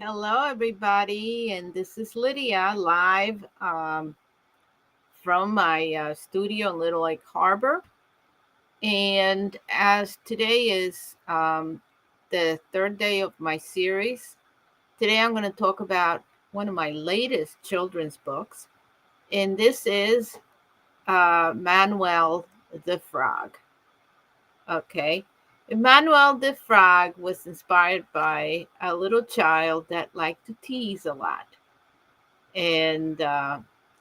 Hello, everybody, and this is Lydia live from my studio in Little Lake Harbor. And as today is the third day of my series, today I'm going to talk about one of my latest children's books, and this is Manuel the Frog. Okay. Emmanuel the Frog was inspired by a little child that liked to tease a lot. And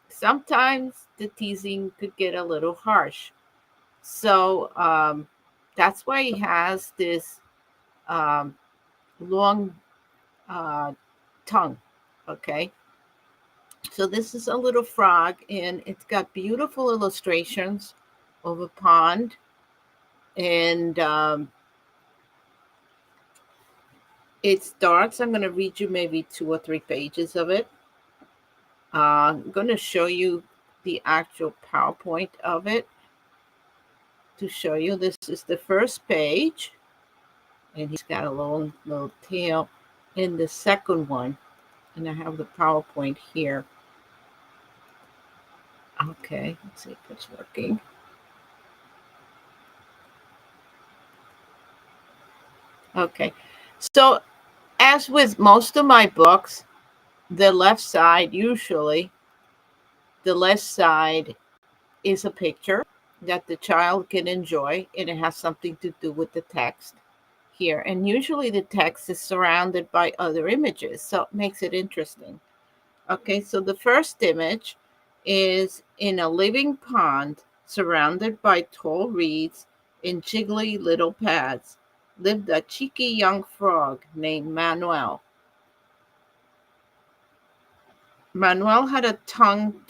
sometimes the teasing could get a little harsh. So that's why he has this um, long uh, tongue. Okay. So this is a little frog, and it's got beautiful illustrations of a pond. And it starts, I'm going to read you maybe 2 or 3 pages of it. I'm going to show you the actual PowerPoint of it to show you. This is the first page, and he's got a long little tail in the second one, and I have the PowerPoint here. Okay, let's see if it's working. Okay, so as with most of my books, the left side, usually the left side is a picture that the child can enjoy, and it has something to do with the text here. And usually the text is surrounded by other images, so it makes it interesting. Okay, so the first image is in a living pond surrounded by tall reeds and jiggly little pads lived a cheeky young frog named Manuel. Manuel had a tongue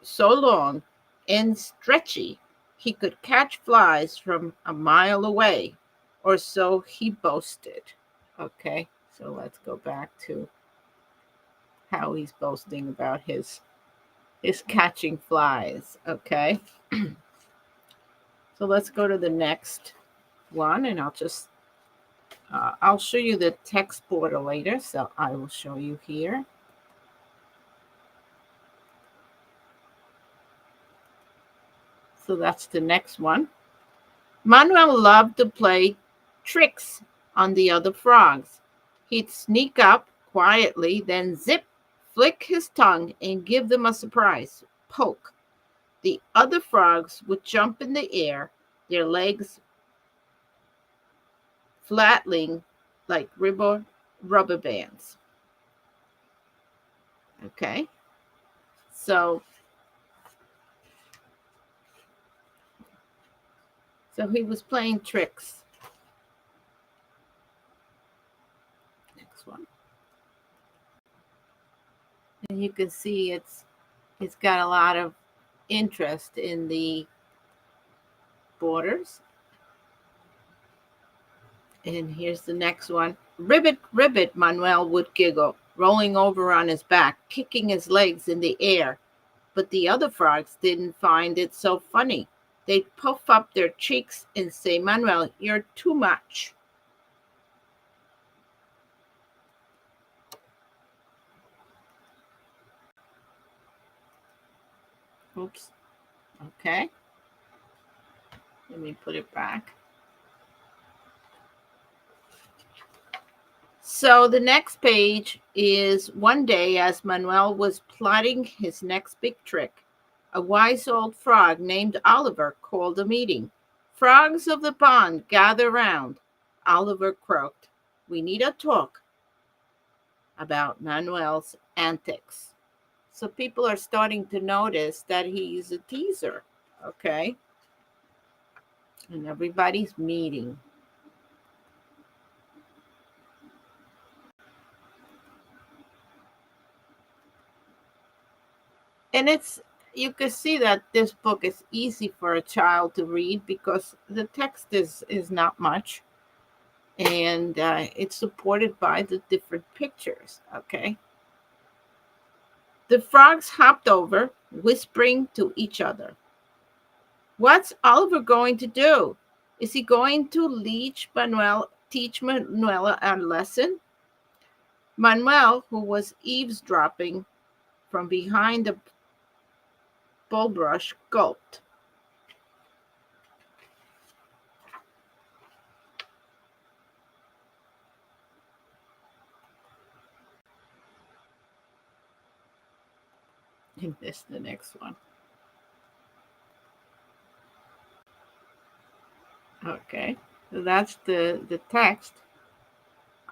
so long and stretchy he could catch flies from a mile away, or so he boasted. Okay, so let's go back to how he's boasting about his catching flies. Okay, so let's go to the next one, and I'll show you the text border later, so I will show you here. So that's the next one. Manuel loved to play tricks on the other frogs. He'd sneak up quietly, then zip, flick his tongue, and give them a surprise poke. The other frogs would jump in the air, their legs flatling like rubber bands. Okay, so he was playing tricks. Next one, and you can see it's got a lot of interest in the borders. And here's the next one. Ribbit, ribbit, Manuel would giggle, rolling over on his back, kicking his legs in the air. But the other frogs didn't find it so funny. They'd puff up their cheeks and say, Manuel, you're too much. Oops. Okay. Let me put it back. So the next page is one day as Manuel was plotting his next big trick. A wise old frog named Oliver called a meeting. Frogs of the pond, gather round. Oliver croaked. We need a talk about Manuel's antics. So people are starting to notice that he's a teaser. Okay. And everybody's meeting. And you can see that this book is easy for a child to read because the text is not much, and it's supported by the different pictures. Okay, the frogs hopped over, whispering to each other. What's Oliver going to do? Is he going to teach Manuela a lesson? Manuel, who was eavesdropping from behind the bulrush, gulped. And this the next one. Okay, so that's the text.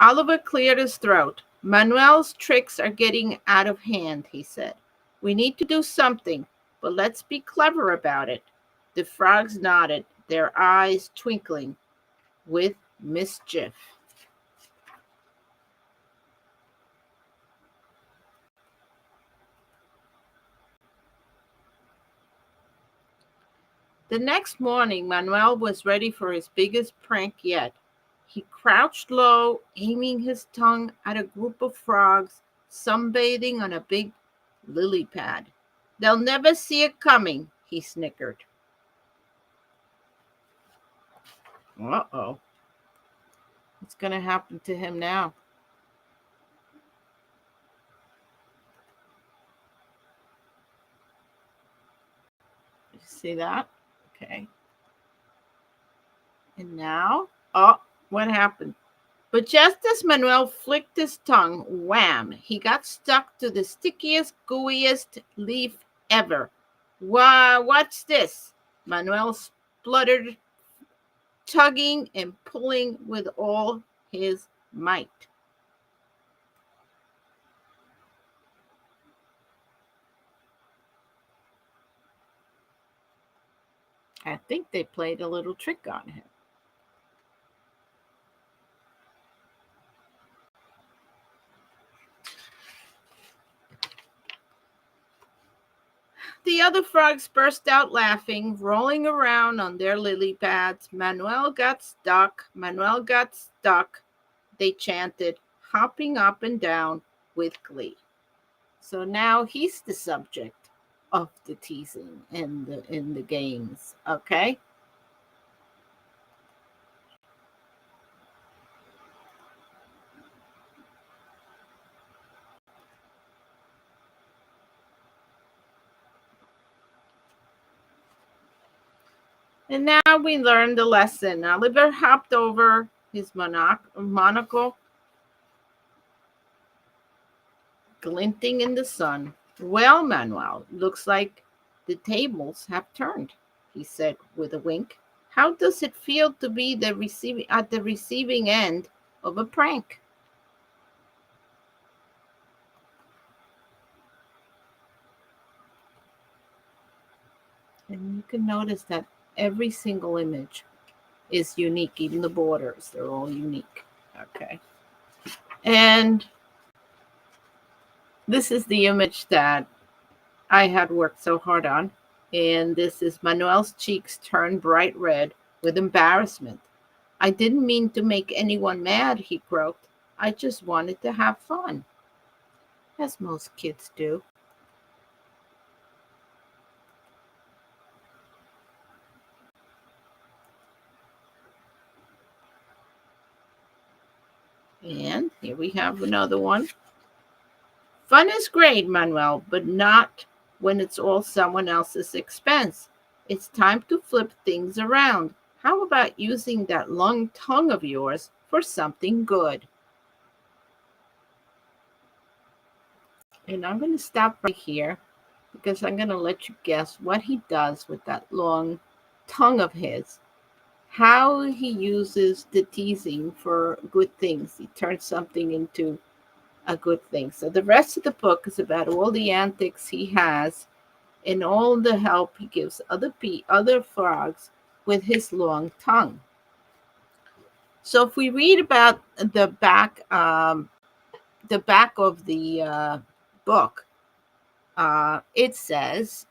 Oliver cleared his throat. Manuel's tricks are getting out of hand, he said. We need to do something, but let's be clever about it. The frogs nodded, their eyes twinkling with mischief. The next morning, Manuel was ready for his biggest prank yet. He crouched low, aiming his tongue at a group of frogs sunbathing on a big lily pad. They'll never see it coming, he snickered. Uh-oh. What's going to happen to him now? You see that? Okay. And now, oh, what happened? But just as Manuel flicked his tongue, wham, he got stuck to the stickiest, gooeyest leaf ever. What's this? Manuel spluttered, tugging and pulling with all his might. I think they played a little trick on him. The other frogs burst out laughing, rolling around on their lily pads. Manuel got stuck. Manuel got stuck, they chanted, hopping up and down with glee. So now he's the subject of the teasing in the games, okay? And now we learn the lesson. Oliver hopped over his monocle, glinting in the sun. Well, Manuel, looks like the tables have turned, he said with a wink. How does it feel to be at the receiving end of a prank? And you can notice that every single image is unique, even the borders, they're all unique. Okay. And this is the image that I had worked so hard on. And this is Manuel's cheeks turned bright red with embarrassment. I didn't mean to make anyone mad, he croaked. I just wanted to have fun, as most kids do. And here we have another one. Fun is great, Manuel, but not when it's all someone else's expense. It's time to flip things around. How about using that long tongue of yours for something good? And I'm going to stop right here because I'm going to let you guess what he does with that long tongue of his. How he uses the teasing for good things. He turns something into a good thing. So the rest of the book is about all the antics he has and all the help he gives other frogs with his long tongue. So if we read about the back of the book, it says,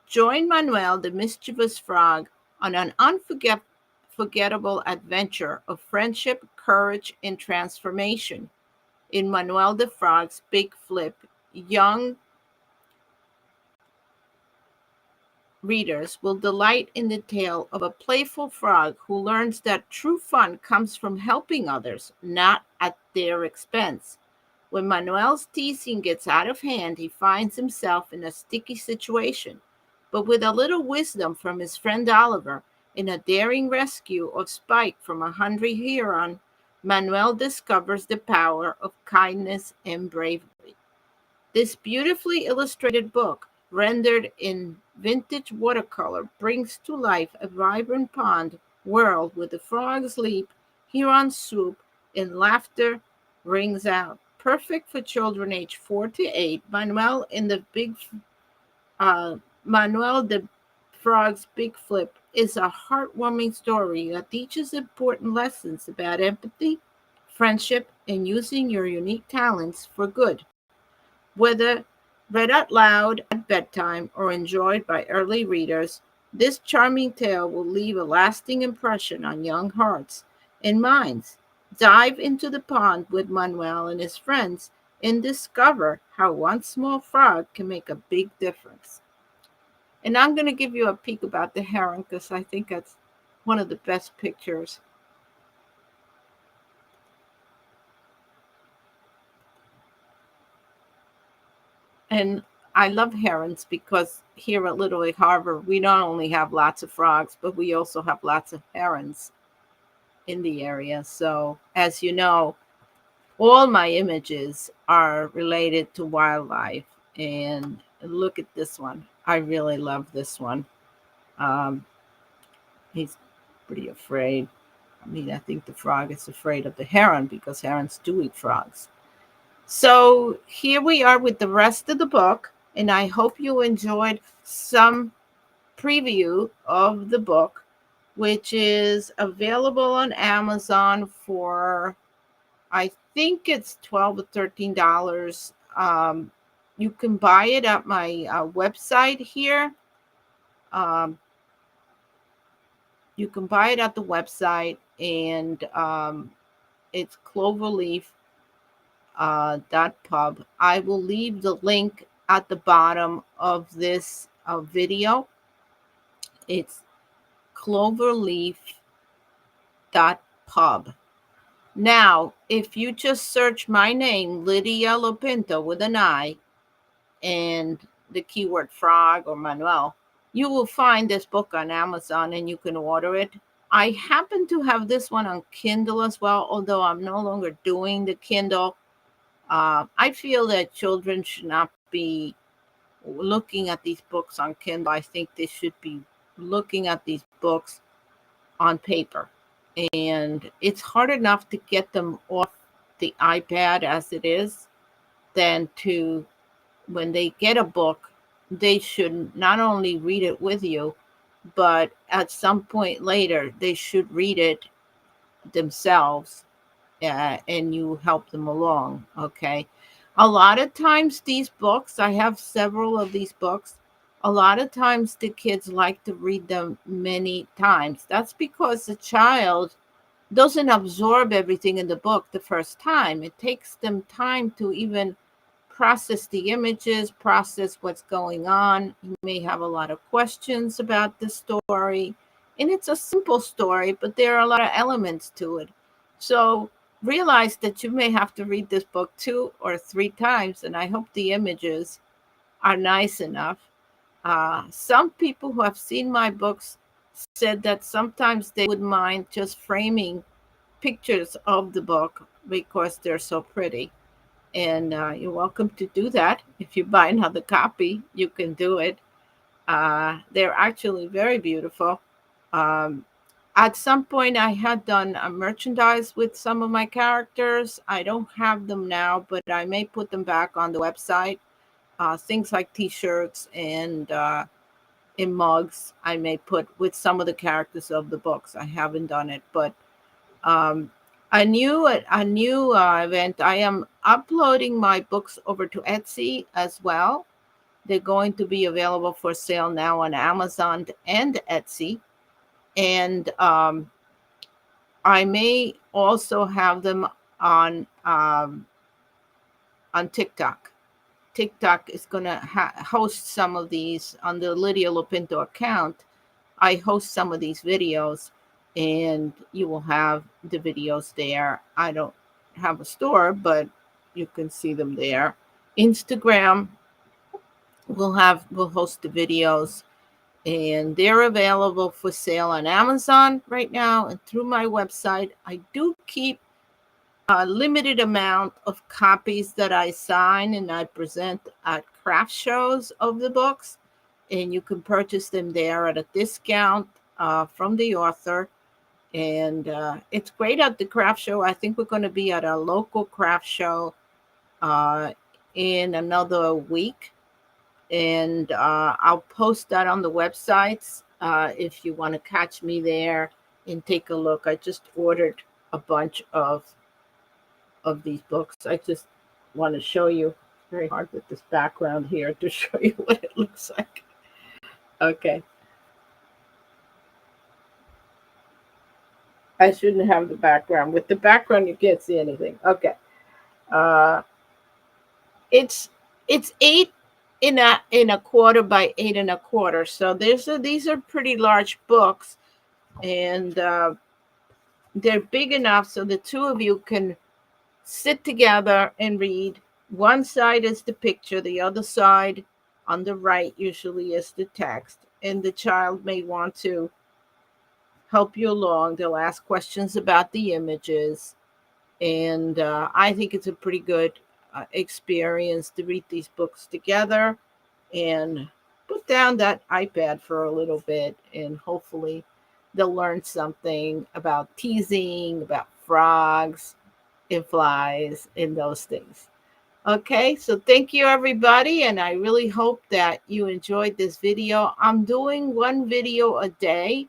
"Join Manuel, the mischievous frog, on an unforgettable adventure of friendship, courage, and transformation. In Manuel the Frog's Big Flip, young readers will delight in the tale of a playful frog who learns that true fun comes from helping others, not at their expense. When Manuel's teasing gets out of hand, he finds himself in a sticky situation. But with a little wisdom from his friend Oliver, in a daring rescue of Spike from a hungry heron, Manuel discovers the power of kindness and bravery. This beautifully illustrated book, rendered in vintage watercolor, brings to life a vibrant pond world where the frogs leap, herons swoop, and laughter rings out. Perfect for children aged 4 to 8. Uh, Manuel the Frog's Big Flip is a heartwarming story that teaches important lessons about empathy, friendship, and using your unique talents for good. Whether read out loud at bedtime or enjoyed by early readers, this charming tale will leave a lasting impression on young hearts and minds. Dive into the pond with Manuel and his friends and discover how one small frog can make a big difference. And I'm going to give you a peek about the heron because I think that's one of the best pictures. And I love herons because here at Little Lake Harbor, we not only have lots of frogs, but we also have lots of herons in the area. So, as you know, all my images are related to wildlife. And look at this one. I really love this one. Um, he's pretty afraid. I mean, I think the frog is afraid of the heron because herons do eat frogs. So here we are with the rest of the book, and I hope you enjoyed some preview of the book, which is available on Amazon for, I think it's $12 or $13. You can buy it at my website here. Um, you can buy it at the website, and it's Cloverleaf .pub. I will leave the link at the bottom of this video. It's cloverleaf.pub. Now, if you just search my name, Lydia Lopinto with an I, and the keyword frog or Manuel, you will find this book on Amazon and you can order it. I happen to have this one on Kindle as well, although I'm no longer doing the Kindle. I feel that children should not be looking at these books on Kindle. I think they should be looking at these books on paper. And it's hard enough to get them off the iPad as it is, than to, when they get a book, they should not only read it with you, but at some point later, they should read it themselves, and you help them along. Okay. A lot of times, these books, I have several of these books. A lot of times, the kids like to read them many times. That's because the child doesn't absorb everything in the book the first time. It takes them time to even process the images, process what's going on. You may have a lot of questions about the story. And it's a simple story, but there are a lot of elements to it. So realize that you may have to read this book 2 or 3 times, and I hope the images are nice enough. Some people who have seen my books said that sometimes they would mind just framing pictures of the book because they're so pretty. And you're welcome to do that. If you buy another copy, you can do it. They're actually very beautiful. Um, at some point, I had done a merchandise with some of my characters. I don't have them now, but I may put them back on the website. Things like T-shirts and in mugs, I may put with some of the characters of the books. I haven't done it, but um, a new event. I am uploading my books over to Etsy as well. They're going to be available for sale now on Amazon and Etsy, and I may also have them on TikTok. TikTok is going to host some of these on the Lydia Lopinto account. I host some of these videos, and you will have the videos there. I don't have a store, but you can see them there. Instagram, we'll host the videos, and they're available for sale on Amazon right now and through my website. I do keep a limited amount of copies that I sign and I present at craft shows of the books, and you can purchase them there at a discount from the author. And it's great at the craft show. I think we're going to be at a local craft show uh, in another week, and I'll post that on the websites if you want to catch me there and take a look. I just ordered a bunch of these books. I just want to show you. It's very hard with this background here to show you what it looks like. Okay. I shouldn't have the background. With the background, you can't see anything. Okay. Uh, it's 8 1/4 by 8 1/4. So these are pretty large books, and they're big enough so the two of you can sit together and read. One side is the picture, the other side on the right usually is the text, and the child may want to help you along. They'll ask questions about the images, and I think it's a pretty good experience to read these books together and put down that iPad for a little bit, and hopefully they'll learn something about teasing, about frogs and flies and those things. Okay, so thank you everybody, and I really hope that you enjoyed this video. I'm doing one video a day,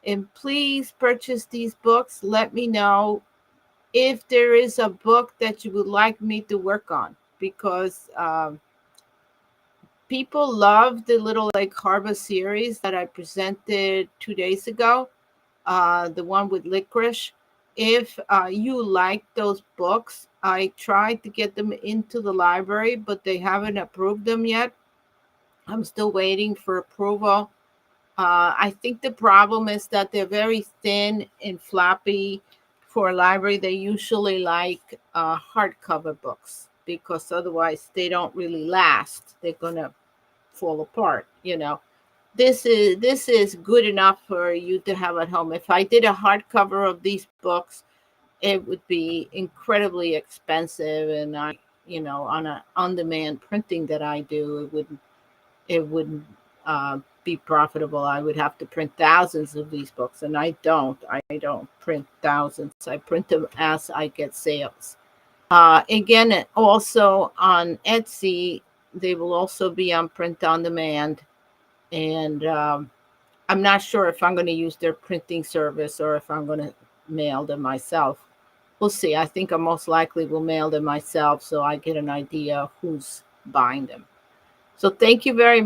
and please purchase these books. Let me know if there is a book that you would like me to work on, because people love the Little Lake Harbor series that I presented 2 days ago, the one with licorice. If you like those books, I tried to get them into the library, but they haven't approved them yet. I'm still waiting for approval. I think the problem is that they're very thin and floppy for a library. They usually like hardcover books because otherwise they don't really last. They're gonna fall apart, you know. This is good enough for you to have at home. If I did a hardcover of these books, it would be incredibly expensive, and on a on-demand printing that I do, it wouldn't be profitable. I would have to print thousands of these books, and I don't print thousands. I print them as I get sales. Again, also on Etsy, they will also be on print on demand, and I'm not sure if I'm going to use their printing service or if I'm going to mail them myself. We'll see. I think I most likely will mail them myself so I get an idea of who's buying them. So thank you very